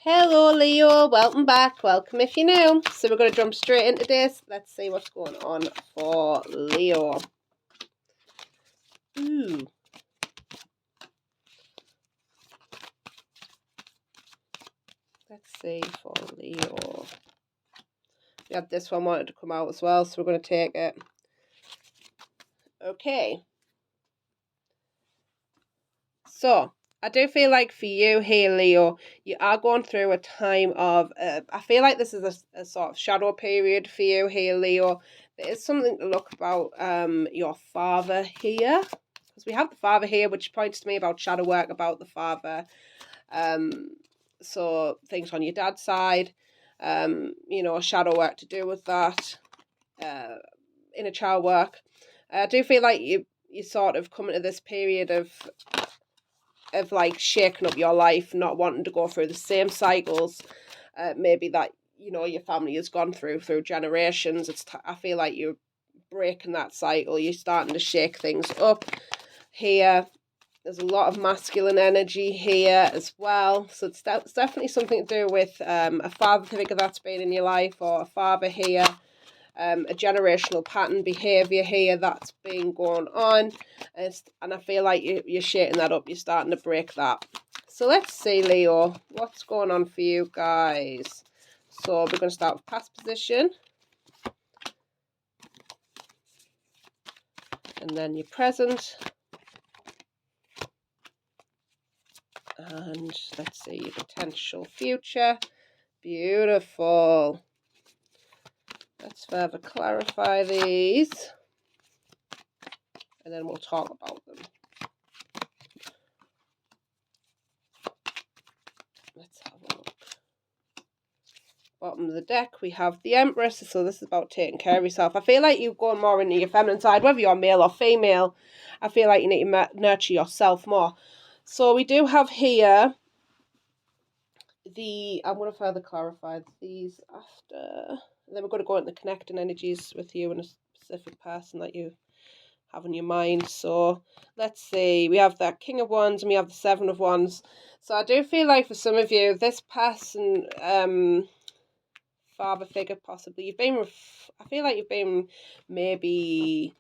Hello Leo, welcome back, welcome if you're new. So we're going to jump straight into this. Let's see what's going on for Leo. Ooh. Let's see for Leo. We had this one wanted to come out as well, so we're going to take it. Okay. So, I do feel like for you here, Leo, you are going through a time of, I feel like this is a sort of shadow period for you here, Leo. There is something to look about your father here. Because we have the father here, which points to me about shadow work about the father. So, things on your dad's side, shadow work to do with that, inner child work. I do feel like you sort of coming to this period of like shaking up your life, not wanting to go through the same cycles maybe that your family has gone through generations. I feel like you're breaking that cycle. You're starting to shake things up here. There's a lot of masculine energy here as well, so it's definitely something to do with a father figure that's been in your life, or a father here. A generational pattern behaviour here that's been going on, and I feel like you're shaking that up. You're starting to break that. So let's see, Leo, what's going on for you guys. So we're going to start with past position, and then your present, and let's see your potential future. Beautiful. Let's further clarify these, and then we'll talk about them. Let's have a look. Bottom of the deck, we have the Empress. So this is about taking care of yourself. I feel like you're going more into your feminine side, whether you're male or female. I feel like you need to nurture yourself more. So we do have here I'm going to further clarify these after. And then we're going to go into the connecting energies with you and a specific person that you have in your mind. So let's see, we have the King of Wands and we have the Seven of Wands. So I do feel like for some of you, this person, father figure possibly, I feel like you've been maybe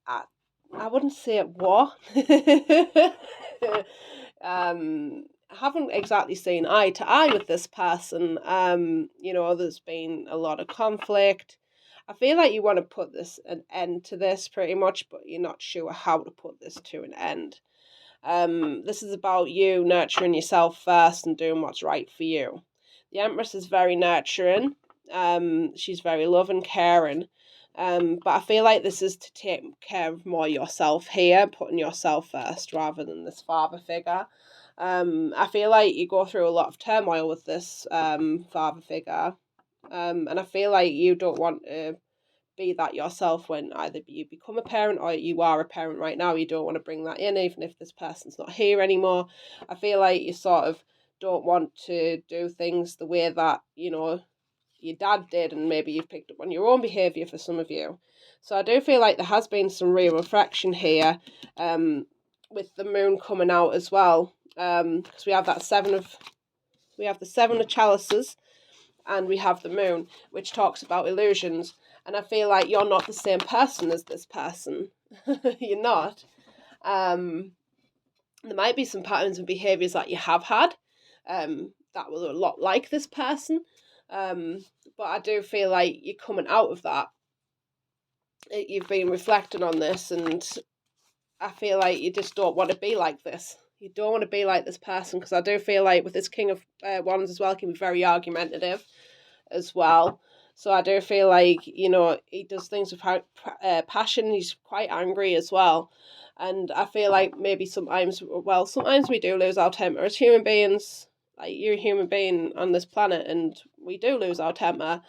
at, I wouldn't say at war. Haven't exactly seen eye to eye with this person. There's been a lot of conflict. I feel like you want to put an end to this pretty much, but you're not sure how to put this to an end. This is about you nurturing yourself first and doing what's right for you. The Empress is very nurturing. She's very loving, caring. But I feel like this is to take care of more yourself here, putting yourself first rather than this father figure. I feel like you go through a lot of turmoil with this father figure. And I feel like you don't want to be that yourself when either you become a parent or you are a parent right now. You don't want to bring that in, even if this person's not here anymore. I feel like you sort of don't want to do things the way that, your dad did, and maybe you've picked up on your own behaviour for some of you. So I do feel like there has been some real reflection here with the moon coming out as well. Because we have the Seven of Chalices, and we have the moon, which talks about illusions. And I feel like you're not the same person as this person. You're not. There might be some patterns and behaviours that you have had that were a lot like this person. But I do feel like you're coming out of that. You've been reflecting on this, and I feel like you just don't want to be like this. You don't want to be like this person, because I do feel like with this King of Wands as well, he can be very argumentative as well. So I do feel like, he does things with passion. He's quite angry as well. And I feel like maybe sometimes we do lose our temper as human beings. Like, you're a human being on this planet, and we do lose our temper.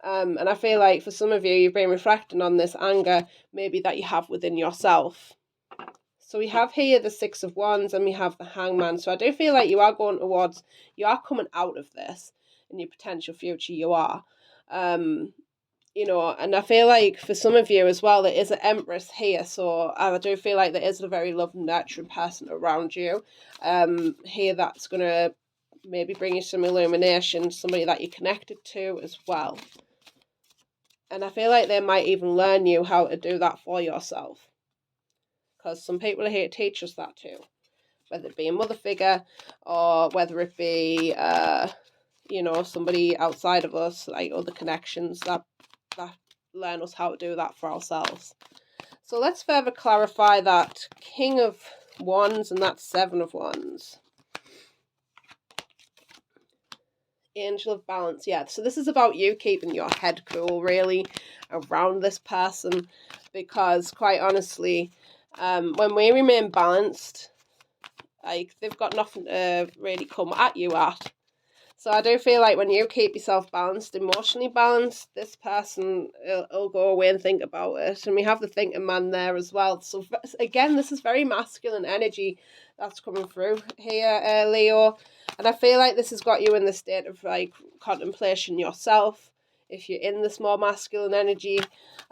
And I feel like for some of you, you've been reflecting on this anger maybe that you have within yourself. So we have here the Six of Wands, and we have the Hangman. So I do feel like you are coming out of this in your potential future. You are. And I feel like for some of you as well, there is an Empress here. So I do feel like there is a very loving, nurturing person around you here that's going to maybe bring you some illumination, somebody that you're connected to as well. And I feel like they might even learn you how to do that for yourself. Because some people are here to teach us that too. Whether it be a mother figure or whether it be, somebody outside of us, like other connections that learn us how to do that for ourselves. So let's further clarify that King of Wands and that Seven of Wands. Angel of Balance, yeah. So this is about you keeping your head cool, really, around this person. Because, quite honestly, when we remain balanced, like, they've got nothing to really come at you at. So I do feel like when you keep yourself balanced, emotionally balanced, this person will go away and think about it. And we have the thinking man there as well. So again, this is very masculine energy that's coming through here, Leo. And I feel like this has got you in the state of like contemplation yourself, if you're in this more masculine energy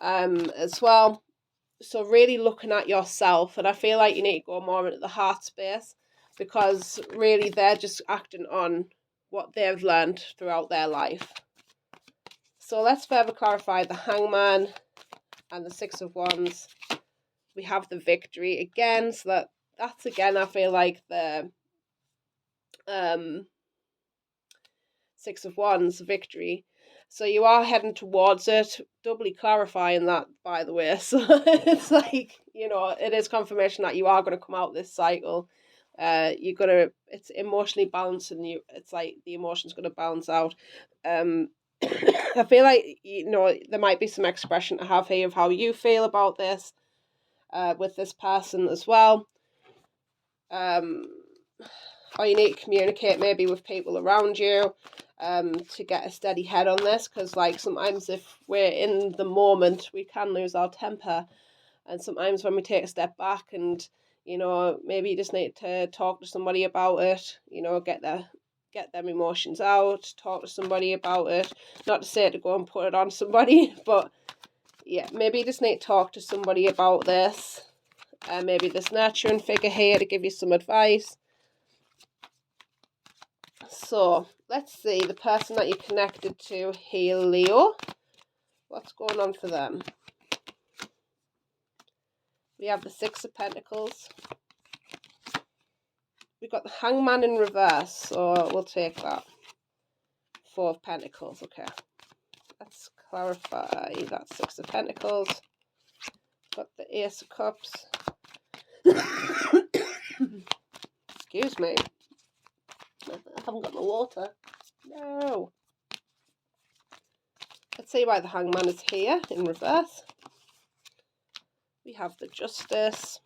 as well. So really looking at yourself. And I feel like you need to go more into the heart space, because really they're just acting on what they've learned throughout their life. So let's further clarify the Hangman and the Six of Wands. We have the Victory again, so that's again, I feel like the Six of Wands, Victory. So you are heading towards it, doubly clarifying that, by the way. So it's like, it is confirmation that you are going to come out this cycle. It's emotionally balanced, and it's like the emotion's going to balance out. I feel like, there might be some expression to have here of how you feel about this, with this person as well. Or you need to communicate maybe with people around you, to get a steady head on this, because like sometimes if we're in the moment, we can lose our temper. And sometimes when we take a step back and, maybe you just need to talk to somebody about it, get them emotions out, talk to somebody about it. Not to say to go and put it on somebody, but yeah, maybe you just need to talk to somebody about this. Maybe this nurturing figure here to give you some advice. So let's see the person that you're connected to here, Leo. What's going on for them? We have the Six of Pentacles. We've got the Hangman in reverse, so we'll take that. Four of Pentacles, okay. Let's clarify that Six of Pentacles. Got the Ace of Cups. Excuse me. I haven't got my water. No. Let's see why the Hangman is here in reverse. We have the Justice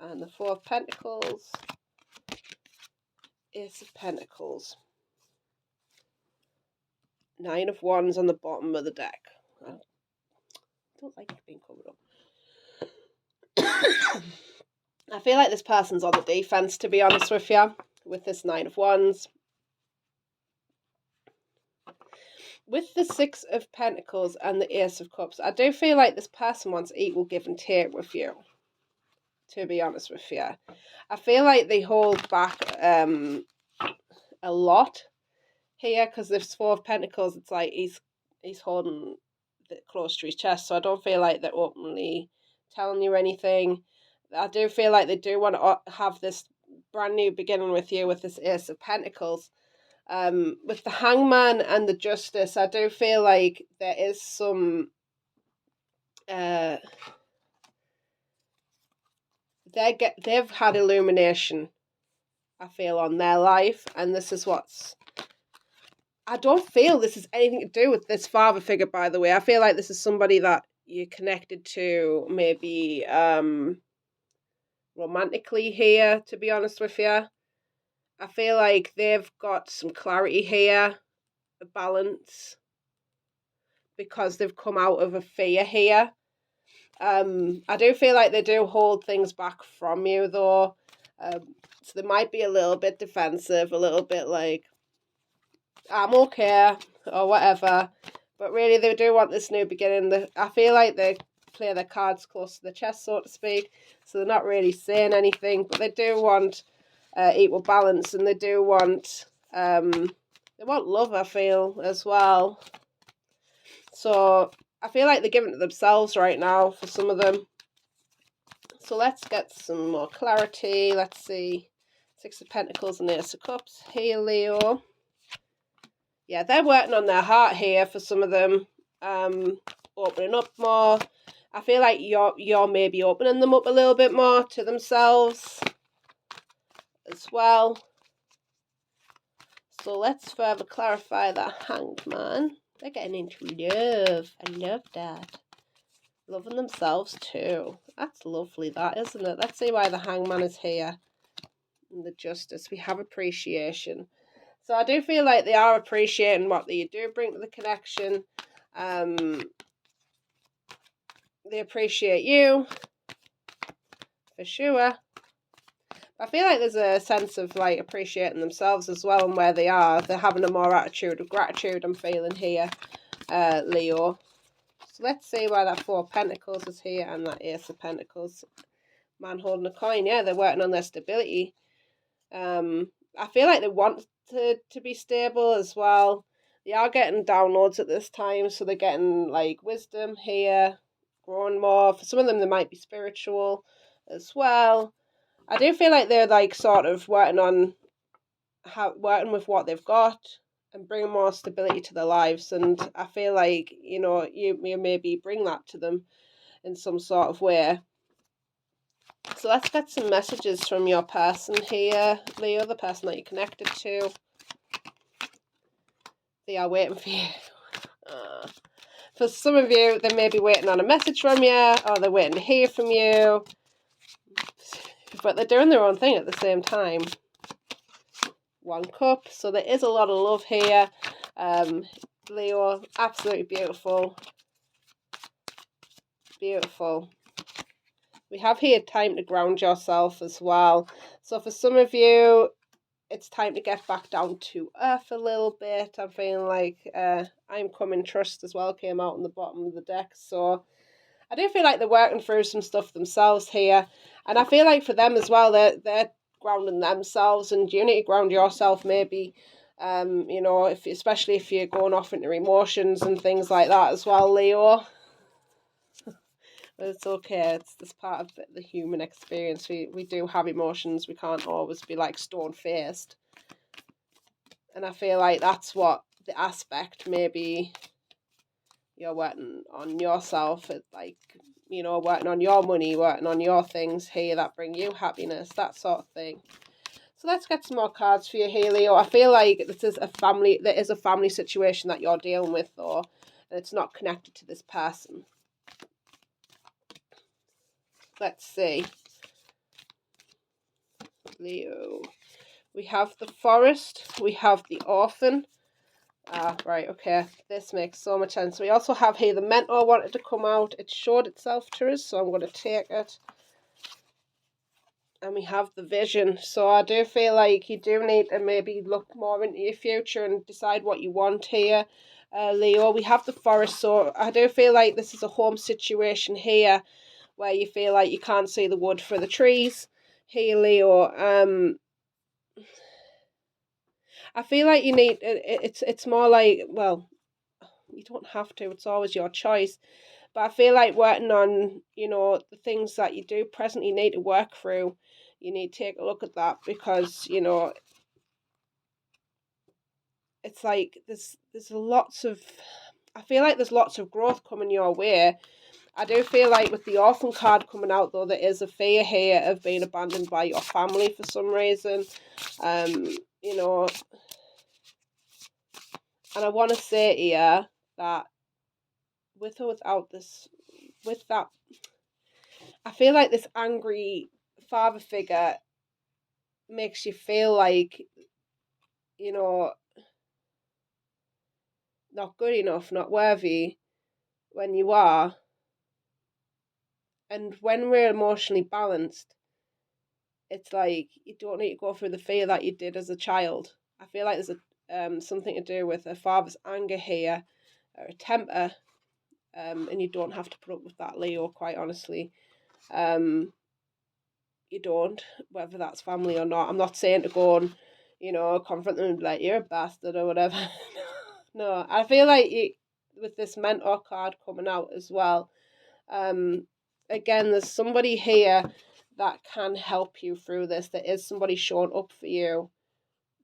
and the Four of Pentacles. Ace of Pentacles. Nine of Wands on the bottom of the deck. I don't like it being covered up. I feel like this person's on the defense, to be honest with you, with this Nine of Wands. With the Six of Pentacles and the Ace of Cups, I do feel like this person wants equal give and take with you, to be honest with you. I feel like they hold back a lot here, because this Four of Pentacles, it's like he's holding it close to his chest, so I don't feel like they're openly telling you anything. I do feel like they do want to have this brand new beginning with you with this Ace of Pentacles. With the Hangman and the Justice, I do feel like there is some they've had illumination, I feel, on their life, and this is I don't feel this has anything to do with this father figure, by the way. I feel like this is somebody that you're connected to, maybe romantically here, to be honest with you. I feel like they've got some clarity here, a balance, because they've come out of a fear here. I do feel like they do hold things back from you, though. So they might be a little bit defensive, a little bit like, I'm okay, or whatever. But really, they do want this new beginning. I feel like they play their cards close to the chest, so to speak. So they're not really saying anything, but they do want equal balance, and they do want They want love, I feel, as well. So I feel like they're giving it themselves right now for some of them. So let's get some more clarity. Let's see. Six of Pentacles and Ace of Cups. Here, Leo. Yeah, they're working on their heart here for some of them. Opening up more. I feel like you're maybe opening them up a little bit more to themselves as well. So let's further clarify that Hanged Man. They're getting into love. I love that. Loving themselves too. That's lovely, that, isn't it? Let's see why the Hangman is here. And the Justice. We have appreciation. So I do feel like they are appreciating what you do bring to the connection. They appreciate you. For sure. I feel like there's a sense of like appreciating themselves as well and where they are. They're having a more attitude of gratitude, I'm feeling here, Leo. So let's see why that Four of Pentacles is here and that Ace of Pentacles. Man holding a coin. Yeah, they're working on their stability. I feel like they want to be stable as well. They are getting downloads at this time, so they're getting like wisdom here, growing more. For some of them, they might be spiritual as well. I do feel like they're like sort of working with what they've got and bring more stability to their lives. And I feel like, you know, you maybe bring that to them in some sort of way. So let's get some messages from your person here, Leo, the person that you're connected to. They are waiting for you. For some of you, they may be waiting on a message from you, or they're waiting to hear from you. But they're doing their own thing at the same time. One cup. So there is a lot of love here. Leo, absolutely beautiful. Beautiful. We have here time to ground yourself as well. So for some of you, it's time to get back down to earth a little bit. I'm feeling like I'm Coming Trust as well came out on the bottom of the deck. So I do feel like they're working through some stuff themselves here. And I feel like for them as well, they're grounding themselves, and you need to ground yourself maybe. You know, especially if you're going off into emotions and things like that as well, Leo. But it's okay. It's this part of the human experience. We do have emotions. We can't always be like stone-faced. And I feel like that's what the aspect maybe you're working on yourself. It's like, you know, working on your money, working on your things here that bring you happiness, that sort of thing. So let's get some more cards for you here, Leo. I feel like there is a family situation that you're dealing with, though, and it's not connected to this person. Let's see. Leo. We have the Forest. We have the Orphan. Right, okay. This makes so much sense. We also have here the Mentor wanted to come out. It showed itself to us, so I'm going to take it. And we have the Vision. So I do feel like you do need to maybe look more into your future and decide what you want here, Leo. We have the Forest, so I do feel like this is a home situation here where you feel like you can't see the wood for the trees. Here, Leo, I feel like you need, it's more like, well, you don't have to, it's always your choice. But I feel like working on, you know, the things that you do presently need to work through, you need to take a look at that, because, you know, it's like there's lots of, I feel like there's lots of growth coming your way. I do feel like with the Orphan card coming out, though, there is a fear here of being abandoned by your family for some reason. You know, and I want to say here that with or without this, with that, I feel like this angry father figure makes you feel like, you know, not good enough, not worthy when you are. And when we're emotionally balanced, it's like you don't need to go through the fear that you did as a child. I feel like there's something to do with a father's anger here, or a temper, and you don't have to put up with that, Leo, quite honestly. You don't, whether that's family or not. I'm not saying to go and, confront them and be like, you're a bastard or whatever. No, I feel like with this mentor card coming out as well, again, there's somebody here that can help you through this. There is somebody showing up for you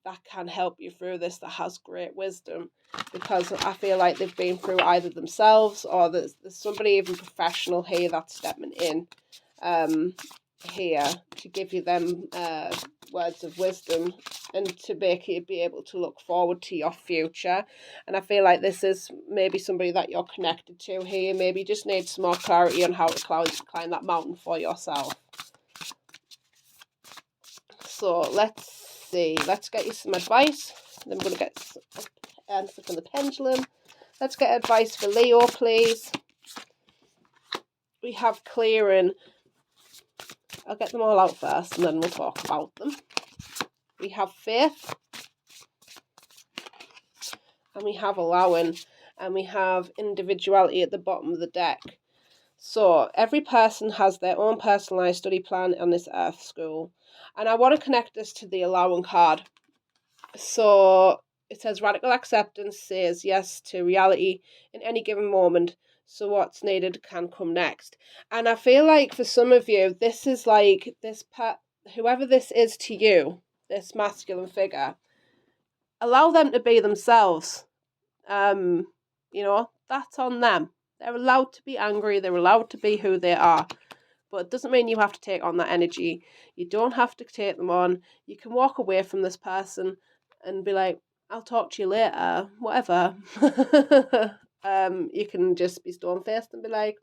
that can help you through this, that has great wisdom, because I feel like they've been through either themselves, or there's somebody even professional here that's stepping in here to give you them words of wisdom and to make you be able to look forward to your future. And I feel like this is maybe somebody that you're connected to here. Maybe you just need some more clarity on how to climb that mountain for yourself. So let's see. Let's get you some advice. Then we're going to get an answer from the pendulum. Let's get advice for Leo, please. We have clearing. I'll get them all out first and then we'll talk about them. We have faith. And we have allowing. And we have individuality at the bottom of the deck. So every person has their own personalised study plan on this Earth School. And I want to connect this to the allowing card. So it says radical acceptance says yes to reality in any given moment. So what's needed can come next. And I feel like for some of you, this is like whoever this is to you, this masculine figure, allow them to be themselves. That's on them. They're allowed to be angry. They're allowed to be who they are. But it doesn't mean you have to take on that energy. You don't have to take them on. You can walk away from this person and be like, I'll talk to you later, whatever. You can just be stone-faced and be like,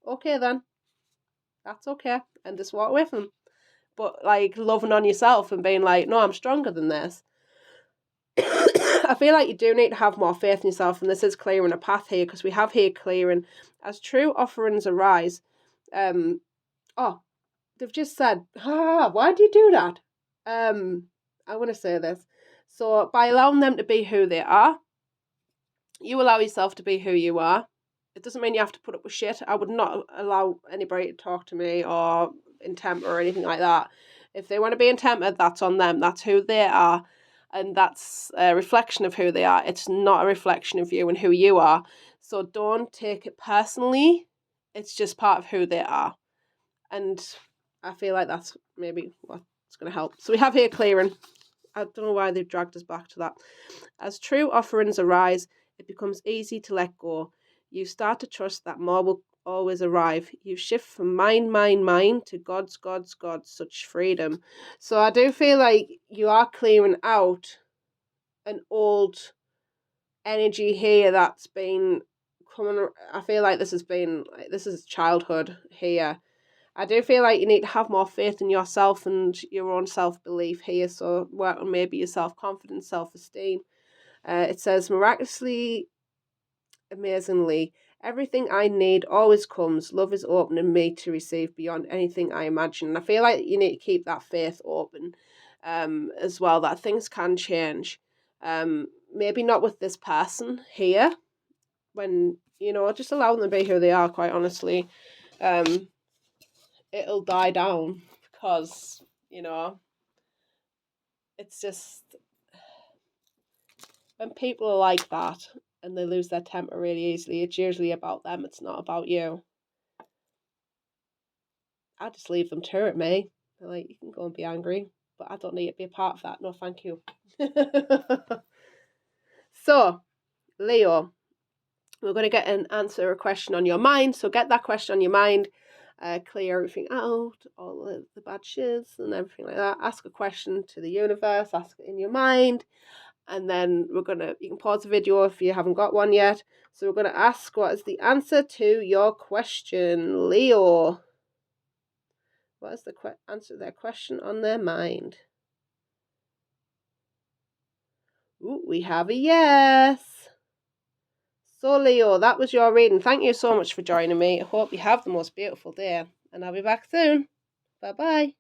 okay then, that's okay, and just walk away from them. But like loving on yourself and being like, no, I'm stronger than this. I feel like you do need to have more faith in yourself, and this is clearing a path here, because we have here clearing as true offerings arise. They've just said, why do you do that? I want to say this. So by allowing them to be who they are, you allow yourself to be who you are. It doesn't mean you have to put up with shit. I would not allow anybody to talk to me or in temper or anything like that. If they want to be in temper, that's on them. That's who they are. And that's a reflection of who they are. It's not a reflection of you and who you are. So don't take it personally. It's just part of who they are. And I feel like that's maybe what's going to help. So we have here clearing. I don't know why they've dragged us back to that. As true offerings arise, it becomes easy to let go. You start to trust that more will always arrive. You shift from mine to God's, such freedom. So I do feel like you are clearing out an old energy here that's been coming. I feel like this is childhood here. I do feel like you need to have more faith in yourself and your own self-belief here. So work on maybe your self-confidence, self-esteem. It says, miraculously, amazingly, everything I need always comes. Love is opening me to receive beyond anything I imagine. And I feel like you need to keep that faith open as well, that things can change. Maybe not with this person here, when, just allow them to be who they are, quite honestly. It'll die down, because, it's just, when people are like that and they lose their temper really easily, it's usually about them. It's not about you. I just leave them to it, me. They're like, you can go and be angry, but I don't need to be a part of that. No, thank you. So, Leo, we're going to get an answer, a question on your mind. So get that question on your mind. Clear everything out, all the bad shiz and everything like that. Ask a question to the universe, ask it in your mind, and then you can pause the video if you haven't got one yet. So we're going to ask, what is the answer to your question, Leo? What is the answer to their question on their mind? Ooh, we have a yes. So Leo, that was your reading. Thank you so much for joining me. I hope you have the most beautiful day, and I'll be back soon. Bye-bye.